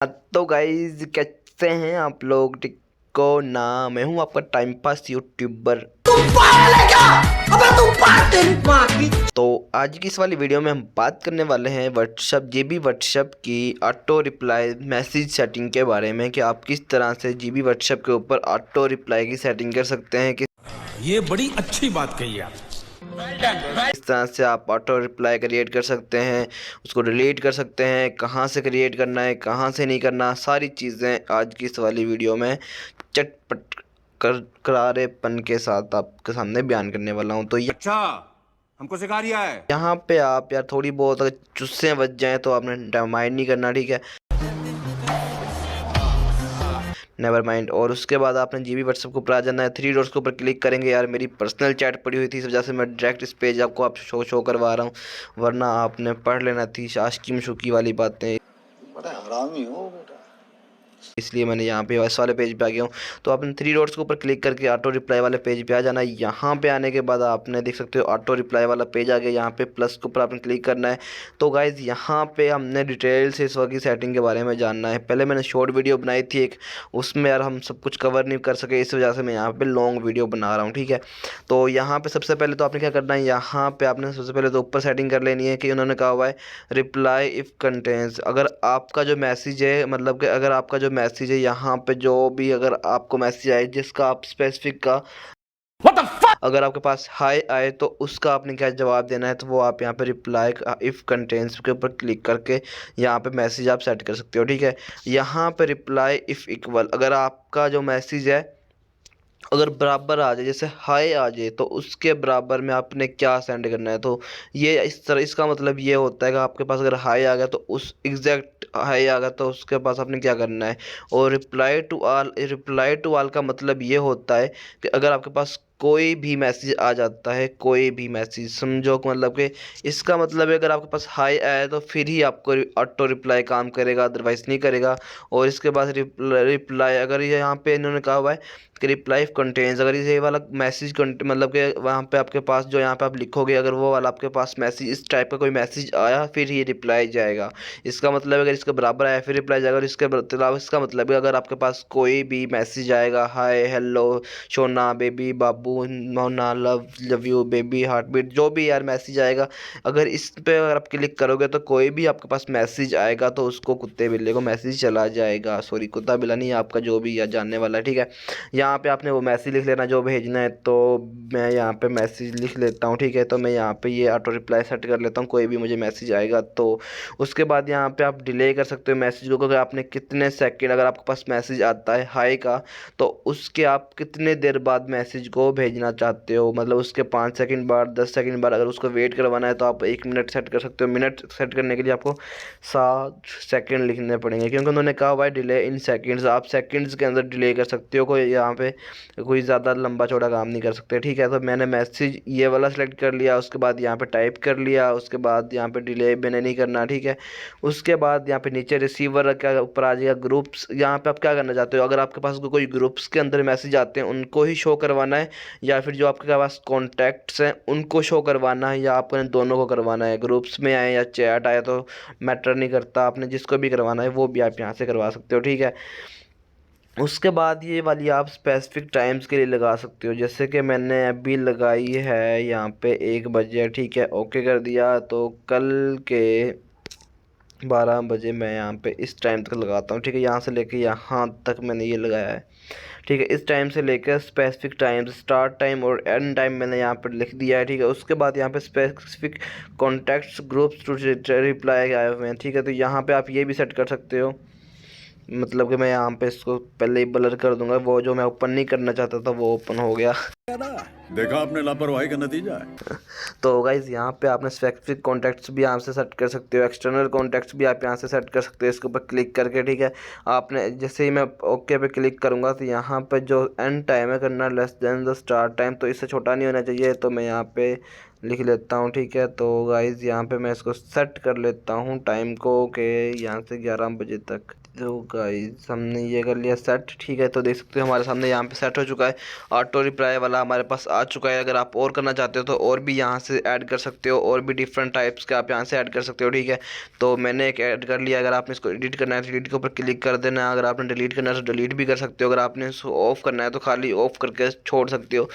तो गाइज कैसे हैं आप लोग? ठीक को ना, मैं हूं आपका टाइम पास यूट्यूबर। तो आज की इस वाली वीडियो में हम बात करने वाले हैं व्हाट्सएप व्हाट्सएप की ऑटो रिप्लाई मैसेज सेटिंग के बारे में कि आप किस तरह से व्हाट्सएप के ऊपर ऑटो रिप्लाई की सेटिंग कर सकते हैं। ये बड़ी अच्छी बात कही आप। इस तरह से आप ऑटो रिप्लाई क्रिएट कर सकते हैं, उसको डिलीट कर सकते हैं, कहाँ से क्रिएट करना है कहाँ से नहीं करना, सारी चीज़ें आज की इस वाली वीडियो में चटपट करारेपन के साथ आपके सामने बयान करने वाला हूँ। तो अच्छा, हमको सिखा रिया है। यहाँ पे आप यार थोड़ी बहुत अगर चुस्से बच जाएं तो आपने माइंड नहीं करना, ठीक है, नेवर माइंड। और उसके बाद आपने व्हाट्सएप के ऊपर आ जाना है, थ्री डॉट्स के ऊपर क्लिक करेंगे। यार मेरी पर्सनल चैट पड़ी हुई थी, इस वजह से मैं डायरेक्ट इस पेज आपको आप शो करवा रहा हूँ, वरना आपने पढ़ लेना थी आशिकी मशूकी वाली बातें। बड़ा हरामी हो बेटा। इसलिए मैंने यहाँ पे इस वाले पेज पे आ गया हूँ। तो आपने थ्री डॉट्स के ऊपर क्लिक करके ऑटो रिप्लाई वाले पेज पे आ जाना है। यहाँ पे आने के बाद आपने देख सकते हो ऑटो रिप्लाई वाला पेज आ गया। यहाँ पे प्लस के ऊपर आपने क्लिक करना है। तो गाइज़ यहाँ पे हमने डिटेल से इस वक्त की सेटिंग के बारे में जानना है। पहले मैंने शॉर्ट वीडियो बनाई थी एक, उसमें यार हम सब कुछ कवर नहीं कर सके, इस वजह से मैं यहाँ पर लॉन्ग वीडियो बना रहा हूँ, ठीक है। तो यहाँ पर सबसे पहले तो आपने क्या करना है, यहाँ पर आपने सबसे पहले तो ऊपर सेटिंग कर लेनी है कि उन्होंने कहा हुआ है रिप्लाई इफ़ कंटेंट्स। अगर आपका जो मैसेज है, मतलब कि अगर आपका जो मैसेज है यहाँ पे जो भी अगर आपको मैसेज आए जिसका आप स्पेसिफिक का अगर आपके पास हाई आए तो उसका आपने क्या जवाब देना है, तो वो आप यहाँ पे रिप्लाई इफ़ कंटेंट्स के ऊपर क्लिक करके यहाँ पे मैसेज आप सेट कर सकते हो, ठीक है। यहाँ पे रिप्लाई इफ़ इक्वल, अगर आपका जो मैसेज है अगर बराबर आ जाए, जैसे हाई आ जाए, तो उसके बराबर में आपने क्या सेंड करना है। तो ये इस तरह, इसका मतलब ये होता है कि आपके पास अगर हाई आ गया तो उस एग्जैक्ट हाई आ गया तो उसके पास आपने क्या करना है। और रिप्लाई टू ऑल का मतलब ये होता है कि अगर आपके पास कोई भी मैसेज आ जाता है, कोई भी मैसेज समझो कि मतलब कि इसका मतलब है अगर आपके पास हाई आया तो फिर ही आपको ऑटो रिप्लाई काम करेगा, अदरवाइज़ नहीं करेगा। और इसके बाद रिप्लाई अगर ये यहाँ पे इन्होंने कहा हुआ है कि रिप्लाई कंटेंस, अगर ये वाला मैसेज मतलब कि वहाँ पे आपके पास जो यहाँ पे आप लिखोगे, अगर वो वाला आपके पास मैसेज इस टाइप का कोई मैसेज आया फिर ये रिप्लाई जाएगा। इसका मतलब अगर इसके बराबर आया फिर रिप्लाई जाएगा। और इसके अलावा इसका मतलब है अगर आपके पास कोई भी मैसेज आएगा, हाय हेलो सोना बेबी बाबू मोना love you baby heart beat, जो भी यार मैसेज आएगा, अगर इस पे अगर आप क्लिक करोगे तो कोई भी आपके पास मैसेज आएगा तो उसको कुत्ते बिल्ले को मैसेज चला जाएगा। सॉरी, कुत्ता बिल्ला नहीं, आपका जो भी यार जानने वाला है, ठीक है। यहाँ पे आपने वो मैसेज लिख लेना जो भेजना है। तो मैं यहाँ पे मैसेज लिख लेता हूँ, ठीक है। तो मैं यहाँ पे ये ऑटो रिप्लाई सेट कर लेता हूँ, कोई भी मुझे मैसेज आएगा तो उसके बाद यहाँ पे आप डिले कर सकते हो मैसेज को। अगर आपने कितने सेकंड, अगर आपके पास मैसेज आता है हाई का, तो उसके आप कितने देर बाद मैसेज को भेजना चाहते हो, मतलब उसके 5 सेकंड बाद, 10 सेकंड बाद। अगर उसको वेट करवाना है तो आप 1 मिनट सेट कर सकते हो। मिनट सेट करने के लिए आपको 7 सेकंड लिखने पड़ेंगे, क्योंकि उन्होंने कहा हुआ है डिले इन सेकंड्स। आप सेकंड्स के अंदर डिले कर सकते हो, कोई यहाँ पे कोई ज़्यादा लंबा चौड़ा काम नहीं कर सकते, ठीक है। तो मैंने मैसेज ये वाला सेलेक्ट कर लिया, उसके बाद यहाँ पे टाइप कर लिया, उसके बाद यहाँ पे डिले मैंने नहीं करना, ठीक है। उसके बाद यहाँ पे नीचे रिसीवर का ऊपर आ जाएगा ग्रुप्स। यहाँ पे आप क्या करना चाहते हो, अगर आपके पास कोई ग्रुप्स के अंदर मैसेज आते हैं उनको ही शो करवाना है, या फिर जो आपके पास कॉन्टैक्ट्स हैं उनको शो करवाना है, या आपने दोनों को करवाना है, ग्रुप्स में आए या चैट आए तो मैटर नहीं करता, आपने जिसको भी करवाना है वो भी आप यहाँ से करवा सकते हो, ठीक है। उसके बाद ये वाली आप स्पेसिफिक टाइम्स के लिए लगा सकते हो, जैसे कि मैंने अभी लगाई है यहाँ पे 1 बजे, ठीक है, ओके कर दिया। तो कल के 12 बजे मैं यहाँ पे इस टाइम तक लगाता हूँ, ठीक है। यहाँ से लेके यहाँ तक मैंने ये लगाया है, ठीक है। इस टाइम से लेकर स्पेसिफिक टाइम्स, स्टार्ट टाइम और एंड टाइम मैंने यहाँ पर लिख दिया है, ठीक है। उसके बाद यहाँ पे specific contacts groups to reply आए हुए हैं, ठीक है। तो यहाँ पे आप ये भी सेट कर सकते हो, मतलब कि मैं यहाँ पे इसको पहले ही ब्लर कर दूंगा, वो जो मैं ओपन नहीं करना चाहता था वो ओपन हो गया। देखा आपने लापरवाही का नतीजा है। तो गाइज़ यहाँ पे आपने स्पेसिफिक कॉन्टैक्ट्स भी यहाँ से सेट कर सकते हो, एक्सटर्नल कॉन्टैक्ट्स भी आप यहाँ से सेट कर सकते हो, इसके ऊपर क्लिक करके, ठीक है। आपने जैसे ही मैं ओके पे क्लिक करूँगा तो यहाँ पे जो एंड टाइम है करना less than the start time, तो इससे छोटा नहीं होना चाहिए, तो मैं यहाँ पे लिख लेता हूँ, ठीक है। तो गाइज़ यहाँ पे मैं इसको सेट कर लेता हूँ टाइम को कि यहाँ से 11 बजे तक। तो गाइस हमने ये कर लिया सेट, ठीक है। तो देख सकते हो हमारे सामने यहाँ पे सेट हो चुका है, ऑटो रिप्लाई वाला हमारे पास आ चुका है। अगर आप और करना चाहते हो तो और भी यहाँ से ऐड कर सकते हो, और भी डिफरेंट टाइप्स के आप यहाँ से ऐड कर सकते हो, ठीक है। तो मैंने एक ऐड कर लिया। अगर आपने इसको एडिट करना है तो एडिट के ऊपर क्लिक कर देना है। अगर आपने डिलीट करना है तो डिलीट भी कर सकते हो। अगर आपने इसको ऑफ करना है तो खाली ऑफ करके छोड़ सकते हो।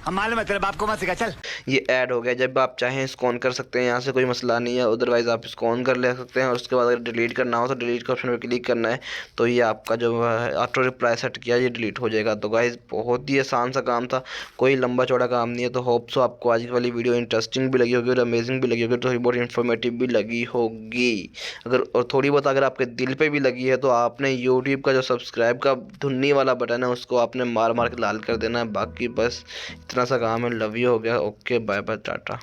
हम मालूम है तेरे बाप को मत सिखा, चल। ये ऐड हो गया। जब आप चाहें इसको ऑन कर सकते हैं, यहाँ से कोई मसला नहीं है। अदरवाइज़ आप इसको ऑन कर ले सकते हैं, और उसके बाद अगर डिलीट करना हो तो डिलीट के ऑप्शन पर क्लिक करना है। तो ये आपका जो ऑटो रिप्लाई सेट किया ये डिलीट हो जाएगा। तो गाइस बहुत ही आसान सा काम था, कोई लंबा चौड़ा काम नहीं है। तो होप सो आपको आज की वाली वीडियो इंटरेस्टिंग भी लगी होगी और अमेजिंग भी लगी होगी, थोड़ी बहुत इन्फॉर्मेटिव भी लगी होगी। अगर और थोड़ी बहुत अगर आपके दिल पे भी लगी है तो आपने यूट्यूब का जो सब्सक्राइब का धुन्नी वाला बटन है उसको आपने मार मार के लाल कर देना है। बाकी बस इतना सा काम है। लव यू, हो गया। Okay, bye bye, Tata.